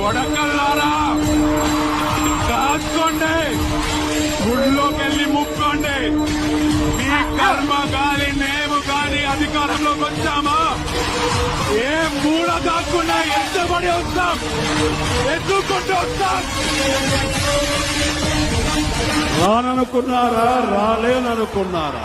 కొడకల్లారా కాసుకోండి, గుడిలోకి వెళ్ళి ముక్కోండి. మీ కర్మ గాని మేము గాని అధికారంలోకి వచ్చామా ఏ మూడ కాకుండా ఎంతబడి వస్తాం, ఎత్తుకుంటూ వస్తాం. రాననుకున్నారా, రాలేననుకున్నారా?